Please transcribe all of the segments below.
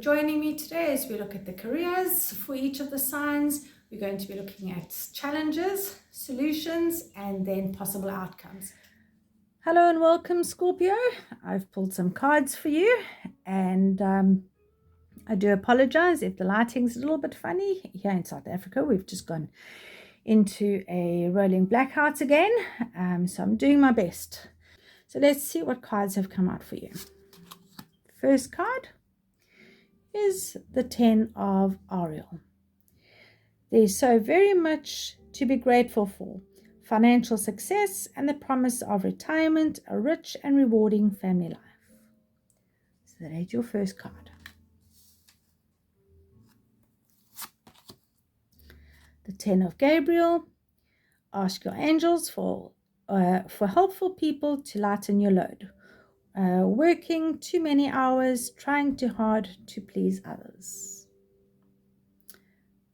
joining me today as we look at the careers for each of the signs. We're going to be looking at challenges, solutions, and then possible outcomes. Hello and welcome, Scorpio. I've pulled some cards for you, and I do apologize if the lighting's a little bit funny. Here in South Africa, we've just gone into a rolling blackout again, so I'm doing my best. So let's see what cards have come out for you. First card is the 10 of Ariel. There's so very much to be grateful for. Financial success and the promise of retirement, a rich and rewarding family life. So that is your first card. The 10 of Gabriel. Ask your angels for helpful people to lighten your load. Working too many hours, trying too hard to please others.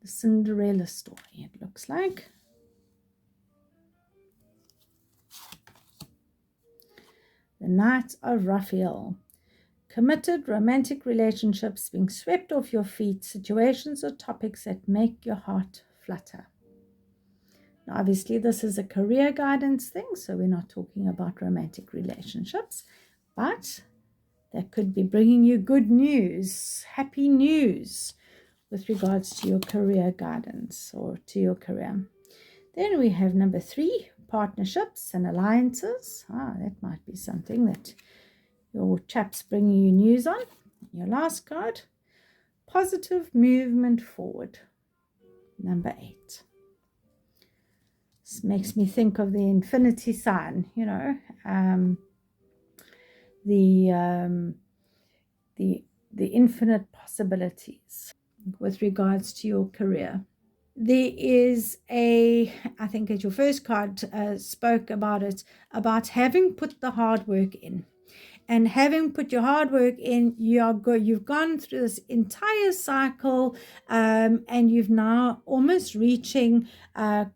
The Cinderella story, it looks like. The Knight of Raphael. Committed romantic relationships being swept off your feet, situations or topics that make your heart flutter. Now, obviously, this is a career guidance thing, so we're not talking about romantic relationships. But that could be bringing you good news, happy news with regards to your career guidance or to your career. Then we have number 3, partnerships and alliances. That might be something that your chap's bringing you news on. Your last card, positive movement forward. Number 8. This makes me think of the infinity sign, the infinite possibilities with regards to your career. There is I think as your first card spoke about it, about having put the hard work in. And having put your hard work in, you've gone through this entire cycle, and you've now almost reaching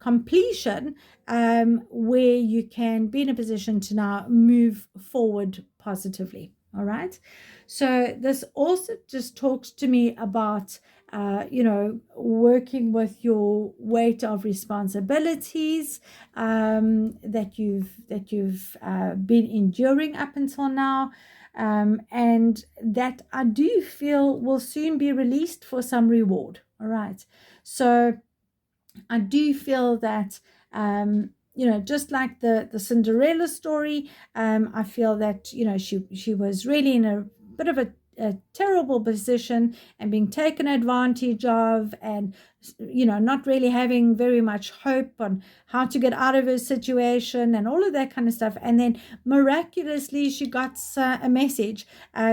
completion, where you can be in a position to now move forward positively. All right. So this also just talks to me about working with your weight of responsibilities that you've been enduring up until now, and that I do feel will soon be released for some reward. All right. So I do feel that just like the Cinderella story, I feel that she was really in a bit of a terrible position and being taken advantage of, and not really having very much hope on how to get out of her situation and all of that kind of stuff. And then miraculously she got a message,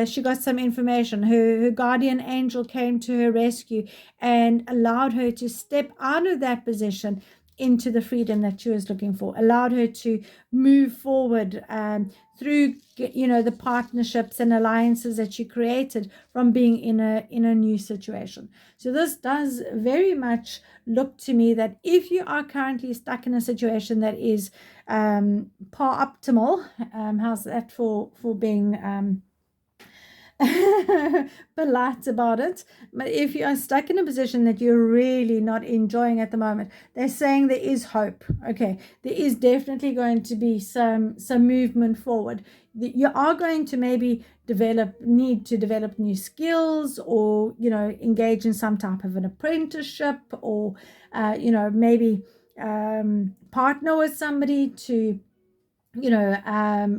she got some information. Her guardian angel came to her rescue and allowed her to step out of that position into the freedom that she was looking for, allowed her to move forward through the partnerships and alliances that she created from being in a new situation. So this does very much look to me that if you are currently stuck in a situation that is par optimal, how's that for being polite about it, but if you are stuck in a position that you're really not enjoying at the moment, they're saying there is hope. Okay, there is definitely going to be some movement forward. You are going to maybe need to develop new skills, or engage in some type of an apprenticeship, or maybe partner with somebody to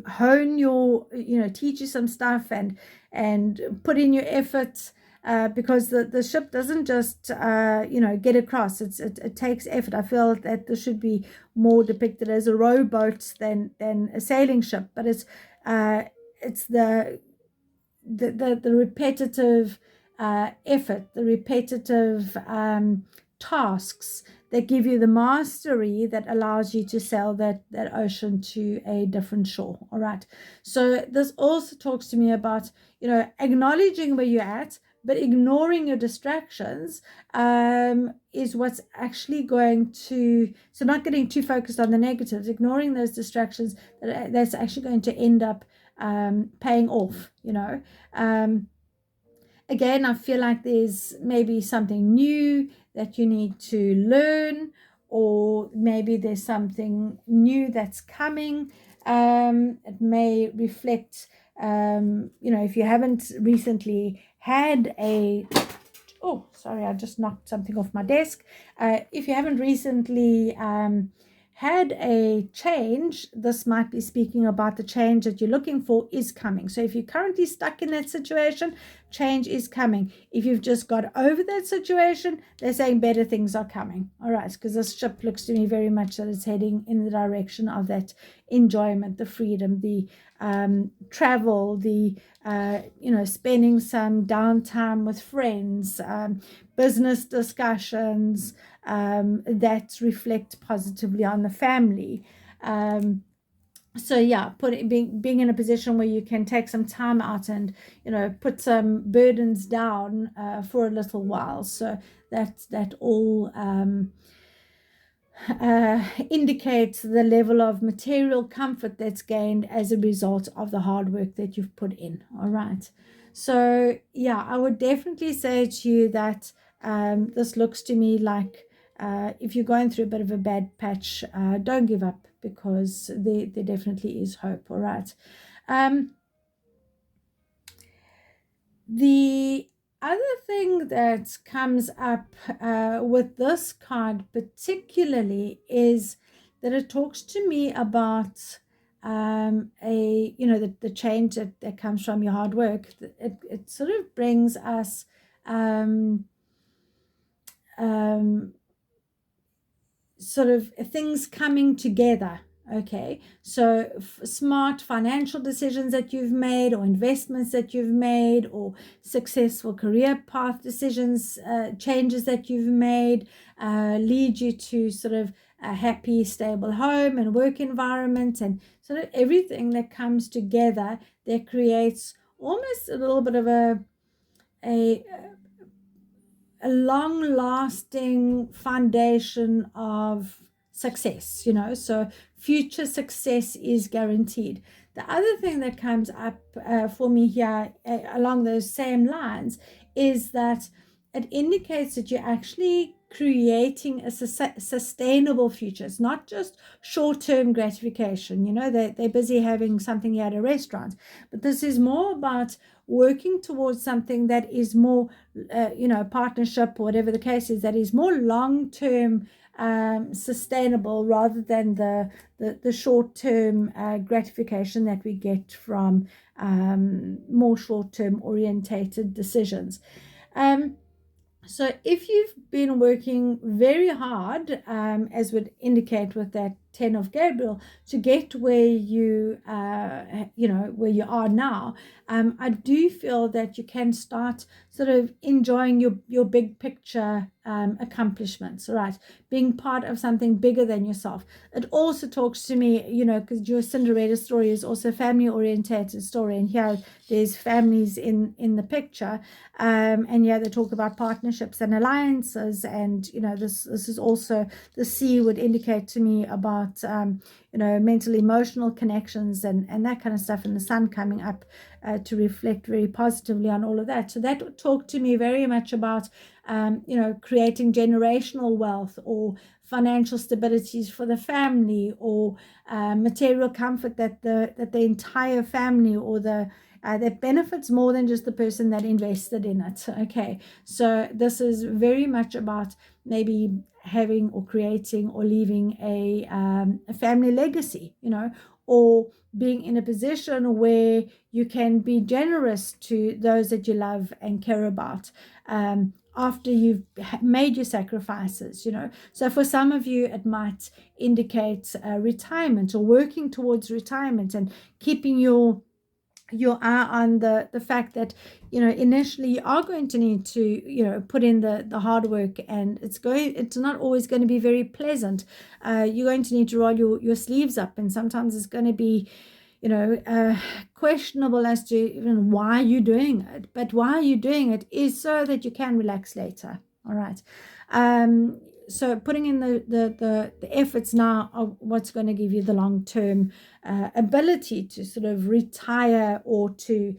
hone your, teach you some stuff and put in your efforts, because the ship doesn't just get across. It takes effort. I feel that this should be more depicted as a rowboat than a sailing ship, but it's the repetitive effort, the repetitive tasks that give you the mastery that allows you to sail that ocean to a different shore. All right. So this also talks to me about, acknowledging where you're at, but ignoring your distractions is what's actually going to, so not getting too focused on the negatives, ignoring those distractions, that's actually going to end up paying off, Again, I feel like there's maybe something new that you need to learn, or maybe there's something new that's coming. It may reflect, if you haven't recently had a, oh, sorry, I just knocked something off my desk. If you haven't recently had a change, this might be speaking about the change that you're looking for is coming. So if you're currently stuck in that situation, change is coming. If you've just got over that situation, they're saying better things are coming. All right, because this ship looks to me very much that it's heading in the direction of that enjoyment, the freedom, the travel, the spending some downtime with friends, business discussions that reflect positively on the family. So yeah, being in a position where you can take some time out and put some burdens down for a little while. So that all indicates the level of material comfort that's gained as a result of the hard work that you've put in. All right. So yeah, I would definitely say to you that this looks to me like if you're going through a bit of a bad patch, don't give up, because there definitely is hope. All right. The other thing that comes up with this card particularly is that it talks to me about the change that comes from your hard work. It sort of brings us sort of things coming together. Okay, so smart financial decisions that you've made, or investments that you've made, or successful career path decisions, changes that you've made, lead you to sort of a happy, stable home and work environment, and sort of everything that comes together that creates almost a little bit of a long-lasting foundation of success, so future success is guaranteed. The other thing that comes up for me here along those same lines is that it indicates that you're actually creating a sustainable future. It's not just short-term gratification. They're busy having something at a restaurant, but this is more about working towards something that is more partnership, or whatever the case is, that is more long-term sustainable, rather than the short-term gratification that we get from more short-term orientated decisions. So if you've been working very hard, as would indicate with that 10 of Gabriel, to get where you where you are now, I do feel that you can start sort of enjoying your big picture accomplishments, right? Being part of something bigger than yourself. It also talks to me, because your Cinderella story is also a family orientated story, and here there's families in the picture, and yeah, they talk about partnerships and alliances, and this is also, the sea would indicate to me about mental emotional connections and that kind of stuff, and the sun coming up to reflect very positively on all of that. So that would talk to me very much about creating generational wealth, or financial stabilities for the family, or material comfort that the entire family, or that benefits more than just the person that invested in it. Okay, so this is very much about maybe having, or creating, or leaving a family legacy, or being in a position where you can be generous to those that you love and care about, after you've made your sacrifices. So for some of you, it might indicate retirement, or working towards retirement, and keeping your eye on the fact that initially you are going to need to put in the hard work, and it's not always going to be very pleasant. You're going to need to roll your sleeves up, and sometimes it's going to be questionable as to even why you're doing it, but why you're doing it is so that you can relax later. All right. So putting in the efforts now are what's going to give you the long-term ability to sort of retire, or to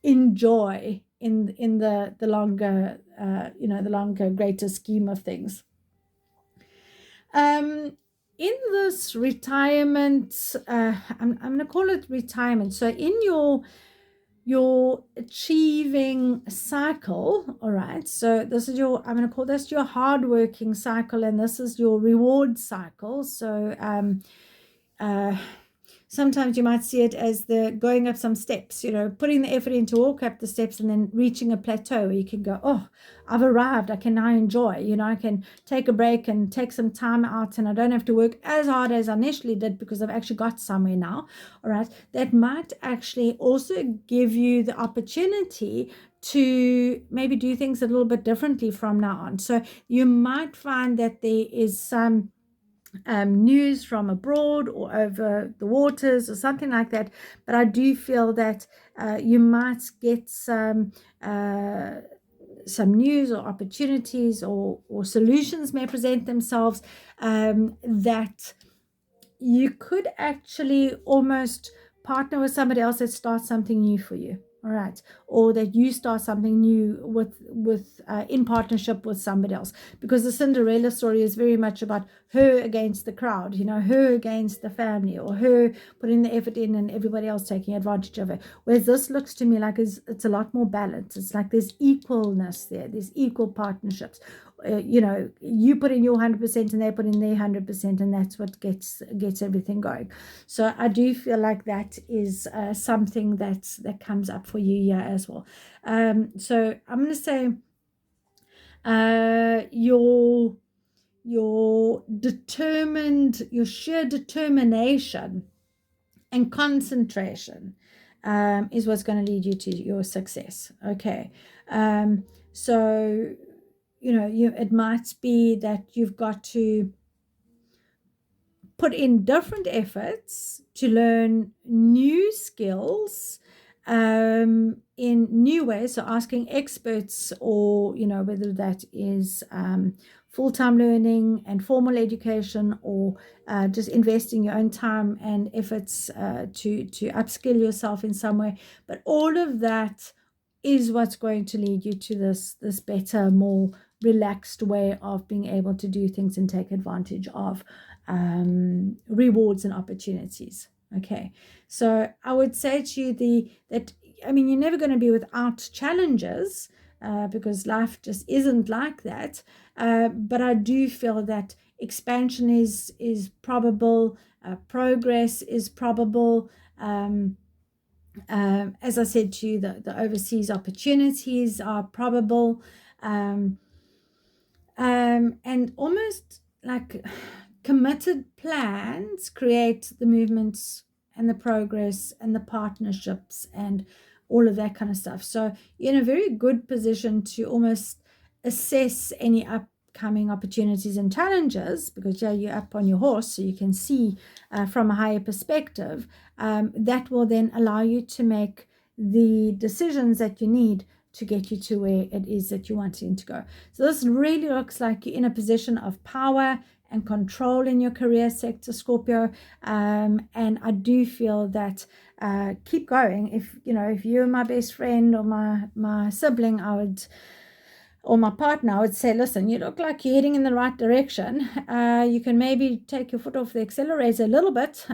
enjoy in the longer the longer greater scheme of things. In this retirement, I'm going to call it retirement. So in your achieving cycle, all right, so this is your, I'm going to call this your hardworking cycle, and this is your reward cycle. So sometimes you might see it as the going up some steps, putting the effort in to walk up the steps and then reaching a plateau where you can go, oh, I've arrived. I can now enjoy, I can take a break and take some time out, and I don't have to work as hard as I initially did because I've actually got somewhere now. All right. That might actually also give you the opportunity to maybe do things a little bit differently from now on. So you might find that there is some news from abroad or over the waters or something like that, but I do feel that you might get some news or opportunities or solutions may present themselves that you could actually almost partner with somebody else that starts something new for you. All right, or that you start something new with in partnership with somebody else, because the Cinderella story is very much about her against the crowd, her against the family, or her putting the effort in and everybody else taking advantage of her. Whereas this looks to me like it's a lot more balanced. It's like there's equalness there, there's equal partnerships. You put in your 100% and they put in their 100%, and that's what gets everything going. So I do feel like that is something that comes up for you here as well. So I'm going to say your sheer determination and concentration is what's going to lead you to your success. Okay. So it might be that you've got to put in different efforts to learn new skills in new ways. So asking experts, or whether that is full-time learning and formal education, or just investing your own time and efforts to upskill yourself in some way. But all of that is what's going to lead you to this better, more relaxed way of being able to do things and take advantage of rewards and opportunities. Okay, so I would say to you you're never going to be without challenges, because life just isn't like that. But I do feel that expansion is probable, progress is probable. As I said to you, the overseas opportunities are probable, and almost like committed plans create the movements and the progress and the partnerships and all of that kind of stuff. So you're in a very good position to almost assess any upcoming opportunities and challenges, because you're up on your horse, so you can see from a higher perspective. That will then allow you to make the decisions that you need to get you to where it is that you're wanting to go. So this really looks like you're in a position of power and control in your career sector, Scorpio. And I do feel that keep going. If you're my best friend or my sibling, or my partner, I would say, listen, you look like you're heading in the right direction. You can maybe take your foot off the accelerator a little bit,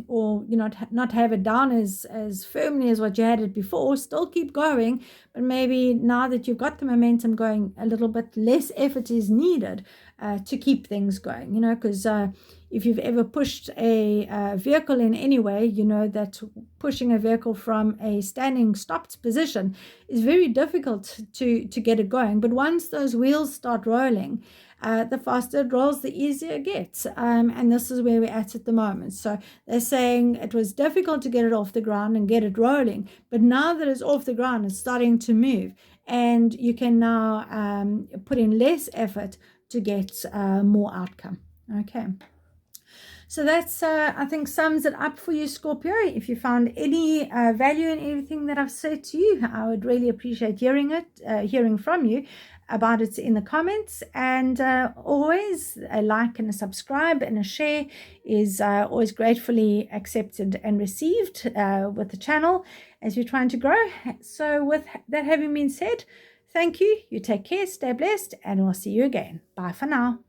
or not have it down as firmly as what you had it before. Still keep going, but maybe now that you've got the momentum going, a little bit less effort is needed to keep things going. Because if you've ever pushed a vehicle in any way, you know that pushing a vehicle from a standing stopped position is very difficult to get it going. But once those wheels start rolling, the faster it rolls, the easier it gets. And this is where we're at the moment. So they're saying it was difficult to get it off the ground and get it rolling. But now that it's off the ground, it's starting to move. And you can now put in less effort to get more outcome. Okay. So that's, I think, sums it up for you, Scorpio. If you found any value in everything that I've said to you, I would really appreciate hearing from you. about it in the comments. And always a like and a subscribe and a share is always gratefully accepted and received with the channel as we're trying to grow. So with that having been said, thank you. You take care, stay blessed, and we'll see you again. Bye for now.